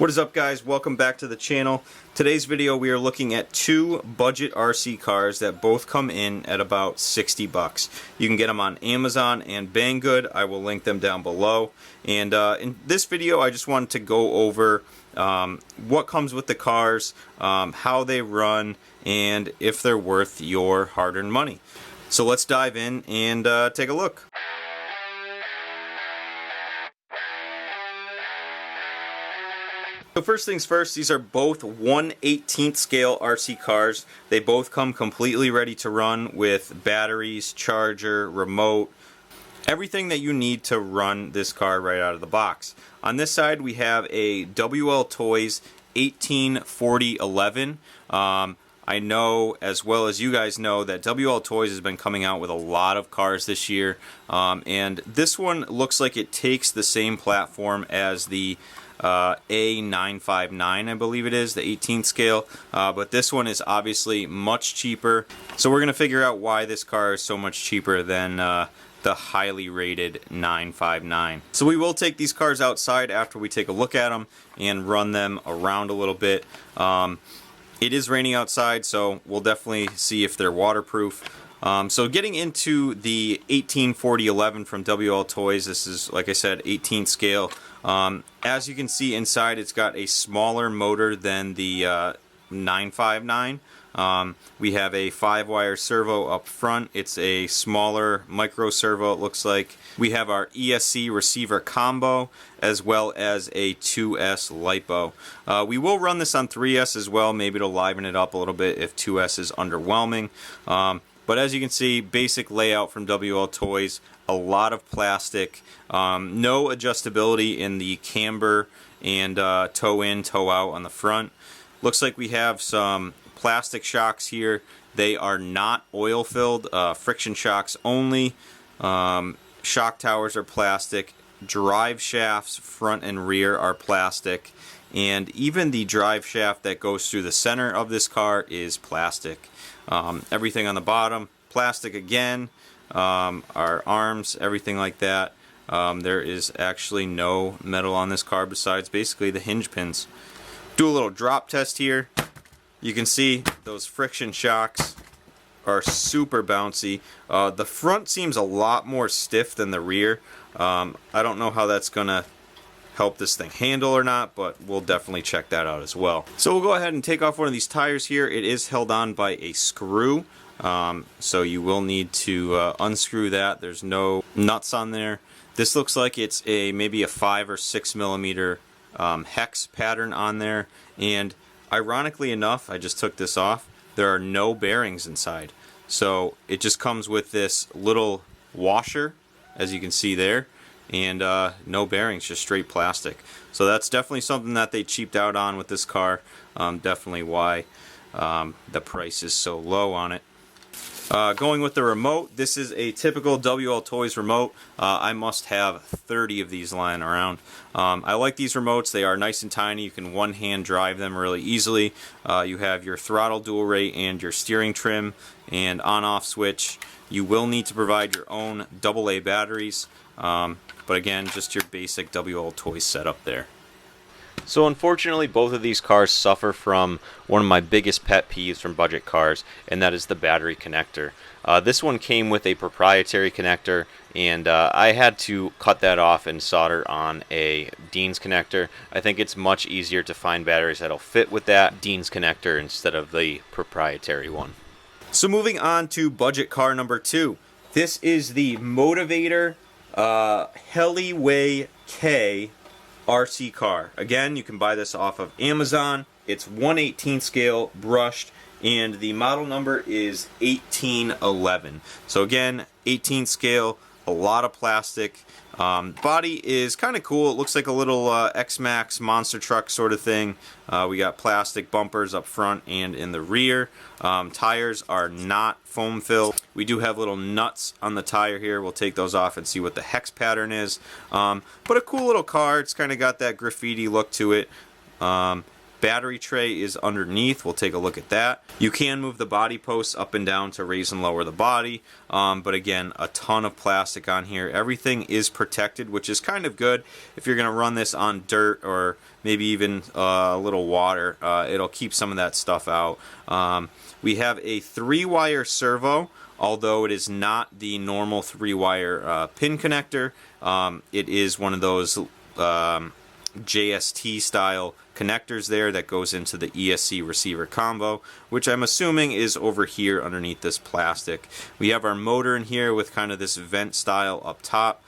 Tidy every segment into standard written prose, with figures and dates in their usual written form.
What is up, guys? Welcome back to the channel. Today's video we are looking at two budget RC cars that both come in at about 60 bucks. You can get them on Amazon and Banggood. I will link them down below. And in this video I just wanted to go over what comes with the cars, how they run, and if they're worth your hard-earned money. So let's dive in and take a look. So first things first, these are both 1/18 scale RC cars. They both come completely ready to run with batteries, charger, remote, everything that you need to run this car right out of the box. On this side we have a WLToys 184011. I know, as well as you guys know, that WLToys has been coming out with a lot of cars this year, and this one looks like it takes the same platform as the A959, I believe it is, the 18th scale, but this one is obviously much cheaper. So we're going to figure out why this car is so much cheaper than the highly rated 959. So we will take these cars outside after we take a look at them and run them around a little bit. It is raining outside, so we'll definitely see if they're waterproof. So getting into the 184011 from WLToys, this is, like I said, 18th scale. As you can see inside, it's got a smaller motor than the 959. We have a 5-wire servo up front. It's a smaller micro servo, it looks like. We have our ESC receiver combo, as well as a 2S Lipo. We will run this on 3S as well, maybe to liven it up a little bit if 2S is underwhelming. But as you can see, basic layout from WLToys, a lot of plastic, no adjustability in the camber and toe in, toe out on the front. Looks like we have some plastic shocks here. They are not oil filled, friction shocks only. Shock towers are plastic. Drive shafts, front and rear, are plastic. And even the drive shaft that goes through the center of this car is plastic. Everything on the bottom, plastic again. Our arms, everything like that. There is actually no metal on this car besides basically the hinge pins. Do a little drop test here. You can see those friction shocks are super bouncy. The front seems a lot more stiff than the rear. I don't know how that's gonna help this thing handle or not, but we'll definitely check that out as well. So we'll go ahead and take off one of these tires here. It is held on by a screw, so you will need to unscrew that. There's no nuts on there. This looks like it's maybe a 5 or 6 millimeter hex pattern on there, and ironically enough, I just took this off, there are no bearings inside. So it just comes with this little washer, as you can see there, and no bearings, just straight plastic. So that's definitely something that they cheaped out on with this car. Definitely why the price is so low on it. Going with the remote, this is a typical WLToys remote. I must have 30 of these lying around. I like these remotes. They are nice and tiny. You can one-hand drive them really easily. You have your throttle dual rate and your steering trim and on-off switch. You will need to provide your own AA batteries, but again, just your basic WLToys setup there. So unfortunately, both of these cars suffer from one of my biggest pet peeves from budget cars, and that is the battery connector. This one came with a proprietary connector, and I had to cut that off and solder on a Dean's connector. I think it's much easier to find batteries that'll fit with that Dean's connector instead of the proprietary one. So moving on to budget car number 2. This is the Motivator Heliway K RC car. Again, you can buy this off of Amazon. It's 1/18 scale brushed, and the model number is 1811. So again, 18 scale, a lot of plastic. Body is kind of cool. It looks like a little X-Max monster truck sort of thing. We got plastic bumpers up front and in the rear. Tires are not foam filled. We do have little nuts on the tire here. We'll take those off and see what the hex pattern is. But a cool little car. It's kind of got that graffiti look to it. Battery tray is underneath. We'll take a look at that. You can move the body posts up and down to raise and lower the body, but again, a ton of plastic on here. Everything is protected, which is kind of good if you're going to run this on dirt or maybe even a little water. It'll keep some of that stuff out. We have a 3-wire servo, although it is not the normal 3-wire pin connector. It is one of those JST style connectors there that goes into the ESC receiver combo, which I'm assuming is over here underneath this plastic. We have our motor in here with kind of this vent style up top,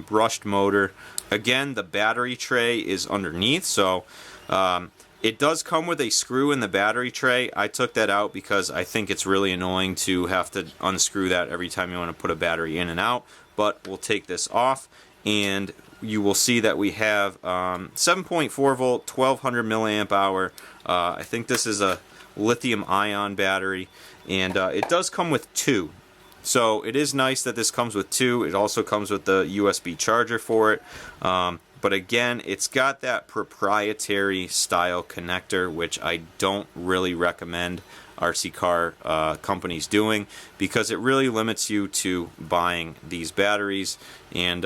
brushed motor. Again, the battery tray is underneath, so it does come with a screw in the battery tray. I took that out because I think it's really annoying to have to unscrew that every time you want to put a battery in and out, but we'll take this off, and you will see that we have 7.4 volt, 1200 milliamp hour. I think this is a lithium ion battery, and it does come with 2. So it is nice that this comes with 2. It also comes with the USB charger for it. But again, it's got that proprietary style connector, which I don't really recommend RC car companies doing, because it really limits you to buying these batteries, and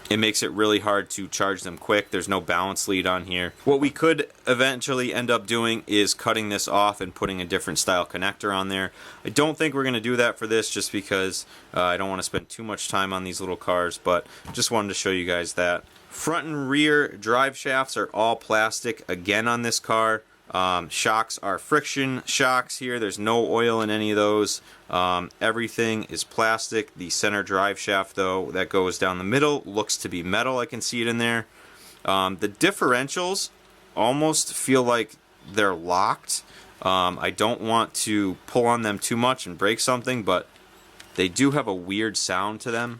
it makes it really hard to charge them quick. There's no balance lead on here. What we could eventually end up doing is cutting this off and putting a different style connector on there. I don't think we're going to do that for this, just because I don't want to spend too much time on these little cars, but just wanted to show you guys that. Front and rear drive shafts are all plastic again on this car. Shocks are friction shocks here. There's no oil in any of those. Everything is plastic. The center drive shaft, though, that goes down the middle, looks to be metal. I can see it in there. The differentials almost feel like they're locked. I don't want to pull on them too much and break something, but they do have a weird sound to them.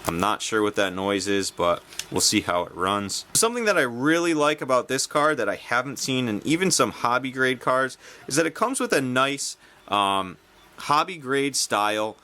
I'm not sure what that noise is, but we'll see how it runs. Something that I really like about this car that I haven't seen in even some hobby grade cars is that it comes with a nice hobby grade style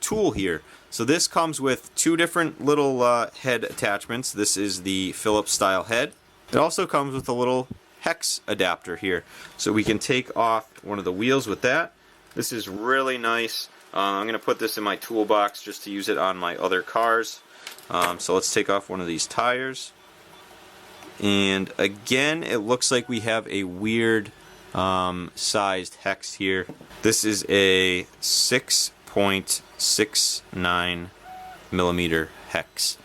tool here. So this comes with 2 different little head attachments. This is the Phillips style head. It also comes with a little hex adapter here, so we can take off one of the wheels with that. This is really nice. I'm going to put this in my toolbox just to use it on my other cars. So let's take off one of these tires. And again, it looks like we have a weird sized hex here. This is a 6.69 millimeter hex.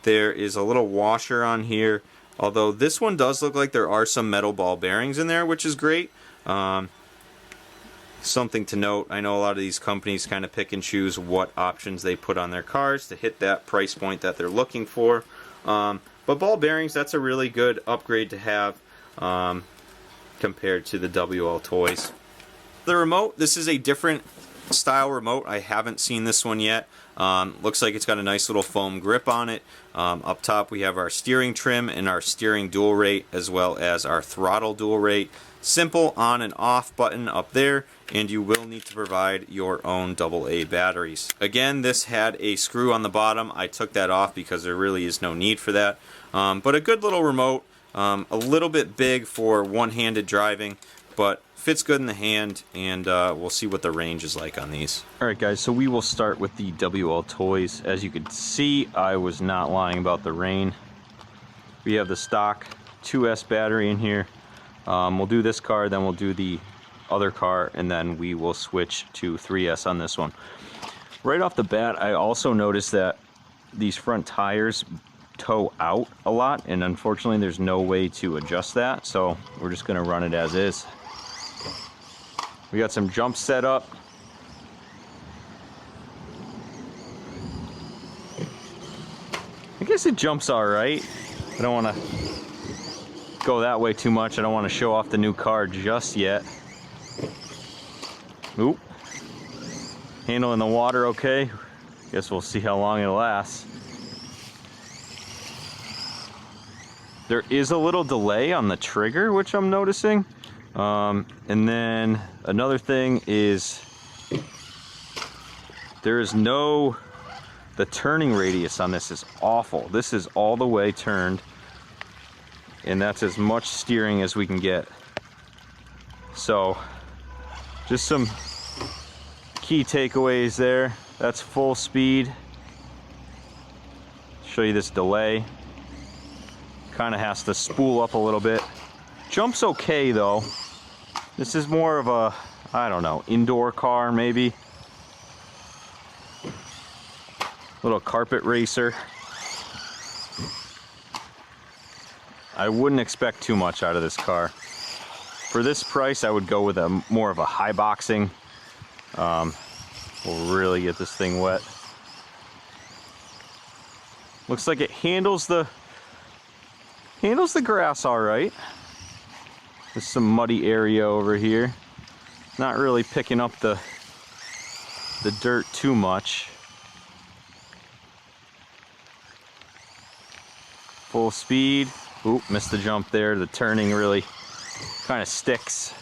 There is a little washer on here, although this one does look like there are some metal ball bearings in there, which is great. Something to note, I know a lot of these companies kind of pick and choose what options they put on their cars to hit that price point that they're looking for. But ball bearings, that's a really good upgrade to have compared to the WLToys. The remote, this is a different style remote. I haven't seen this one yet. Looks like it's got a nice little foam grip on it. Up top we have our steering trim and our steering dual rate, as well as our throttle dual rate. Simple on and off button up there, and you will need to provide your own AA batteries. Again, this had a screw on the bottom. I took that off because there really is no need for that. But a good little remote, a little bit big for one-handed driving, but fits good in the hand, and we'll see what the range is like on these. Alright guys, so we will start with the WLToys. As you can see, I was not lying about the rain. We have the stock 2S battery in here. We'll do this car, then we'll do the other car, and then we will switch to 3S on this one. Right off the bat, I also noticed that these front tires toe out a lot, and unfortunately there's no way to adjust that, so we're just going to run it as is. We got some jumps set up. I guess it jumps all right. I don't want to go that way too much. I don't want to show off the new car just yet. Oop. Handling the water okay. Guess we'll see how long it lasts. There is a little delay on the trigger, which I'm noticing. And then another thing is there is no, the turning radius on this is awful. This is all the way turned. and that's as much steering as we can get. So just some key takeaways there. That's full speed. Show you this delay. Kind of has to spool up a little bit. Jump's okay though. This is more of a, I don't know, indoor car maybe. Little carpet racer. I wouldn't expect too much out of this car. For this price, I would go with a more of a Haiboxing. We'll really get this thing wet. Looks like it handles the grass all right. There's some muddy area over here. Not really picking up the dirt too much. Full speed. Oop, missed the jump there. The turning really kind of sticks.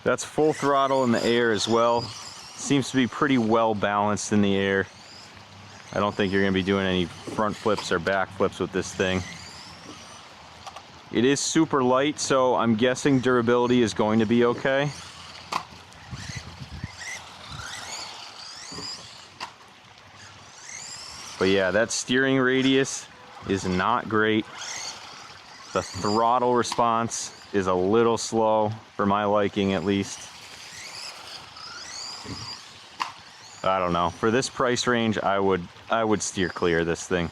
That's full throttle in the air as well. Seems to be pretty well balanced in the air. I don't think you're going to be doing any front flips or back flips with this thing. It is super light, so I'm guessing durability is going to be okay. But yeah, that steering radius is not great. The throttle response is a little slow, for my liking at least. I don't know. For this price range, I would steer clear of this thing.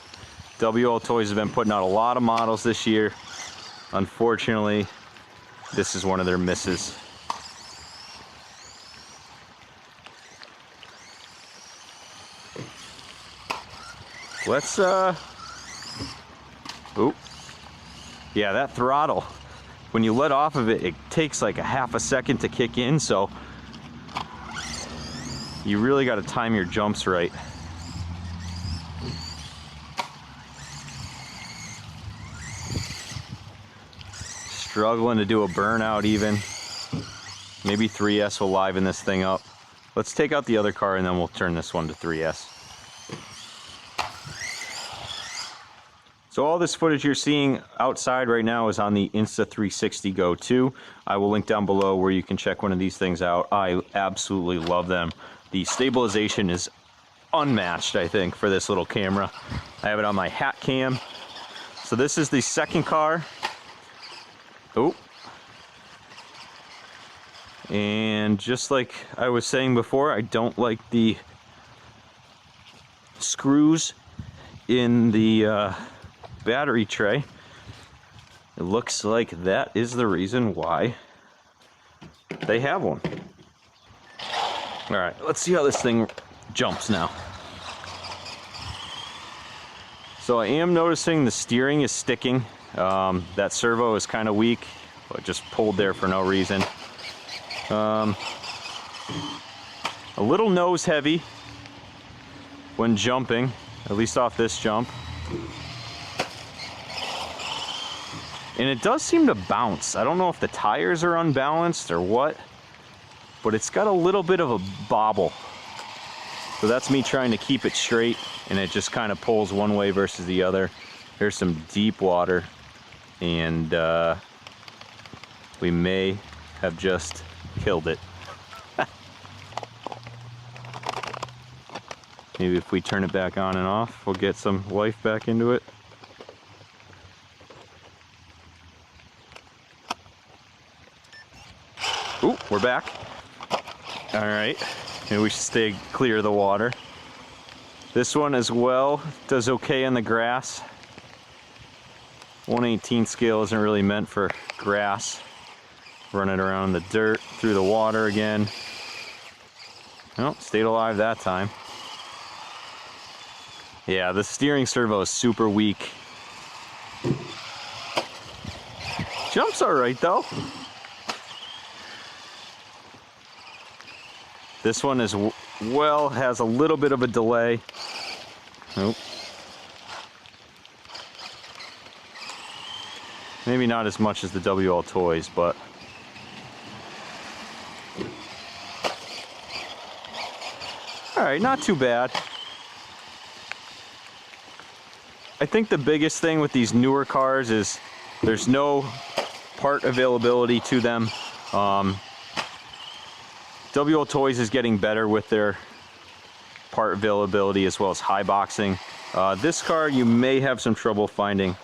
WLToys has been putting out a lot of models this year. Unfortunately, this is one of their misses. Let's oop. Yeah, that throttle, when you let off of it, it takes like a half a second to kick in, so you really got to time your jumps right. Struggling to do a burnout even. Maybe 3S will liven this thing up. Let's take out the other car and then we'll turn this one to 3S. So all this footage you're seeing outside right now is on the Insta360 Go2. I will link down below where you can check one of these things out. I absolutely love them. The stabilization is unmatched, I think, for this little camera. I have it on my hat cam. So this is the second car. Oh. And just like I was saying before, I don't like the screws in the battery tray. It looks like that is the reason why they have one. All right, let's see how this thing jumps now. So I am noticing the steering is sticking. That servo is kind of weak. I just pulled there for no reason. A little nose heavy when jumping, at least off this jump. And it does seem to bounce. I don't know if the tires are unbalanced or what, but it's got a little bit of a bobble. So that's me trying to keep it straight, and it just kind of pulls one way versus the other. Here's some deep water, and we may have just killed it. Maybe if we turn it back on and off, we'll get some life back into it. Ooh, we're back. All right, maybe we should stay clear of the water. This one as well does okay on the grass. 1/18 scale isn't really meant for grass. Running around in the dirt, through the water again. Oh, stayed alive that time. Yeah, the steering servo is super weak. Jumps all right though. This one is well, has a little bit of a delay. Nope. Maybe not as much as the WLToys, but all right, not too bad. I think the biggest thing with these newer cars is there's no part availability to them. WLToys is getting better with their part availability as well as Haiboxing. This car you may have some trouble finding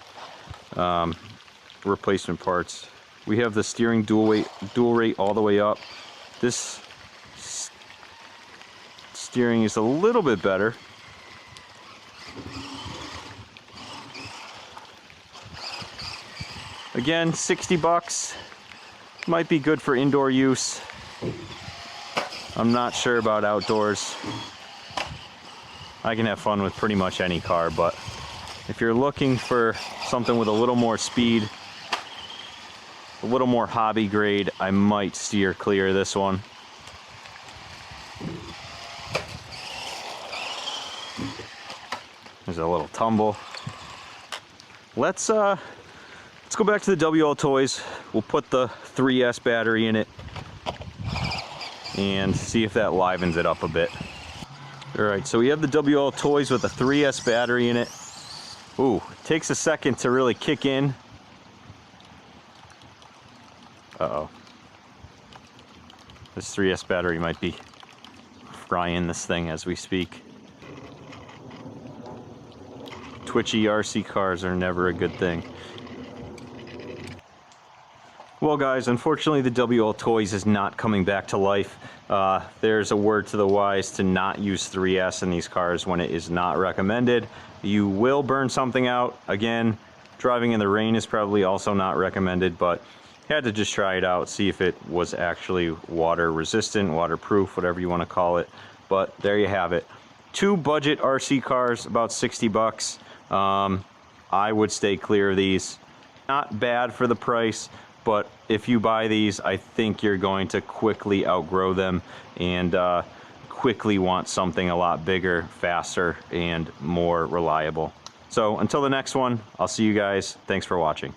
replacement parts. We have the steering dual rate all the way up. This steering is a little bit better. Again, 60 bucks. Might be good for indoor use. I'm not sure about outdoors. I can have fun with pretty much any car, but if you're looking for something with a little more speed, a little more hobby grade, I might steer clear of this one. There's a little tumble. Let's go back to the WLToys. We'll put the 3S battery in it and see if that livens it up a bit. Alright, so we have the WLToys with a 3S battery in it. Ooh, it takes a second to really kick in. Uh-oh. This 3S battery might be frying this thing as we speak. Twitchy RC cars are never a good thing. Well guys, unfortunately the WLToys is not coming back to life. There's a word to the wise to not use 3S in these cars when it is not recommended. You will burn something out. Again, driving in the rain is probably also not recommended, but had to just try it out, see if it was actually water resistant, waterproof, whatever you want to call it. But there you have it. 2 budget RC cars, about 60 bucks. I would stay clear of these. Not bad for the price, but if you buy these, I think you're going to quickly outgrow them and quickly want something a lot bigger, faster, and more reliable. So until the next one, I'll see you guys. Thanks for watching.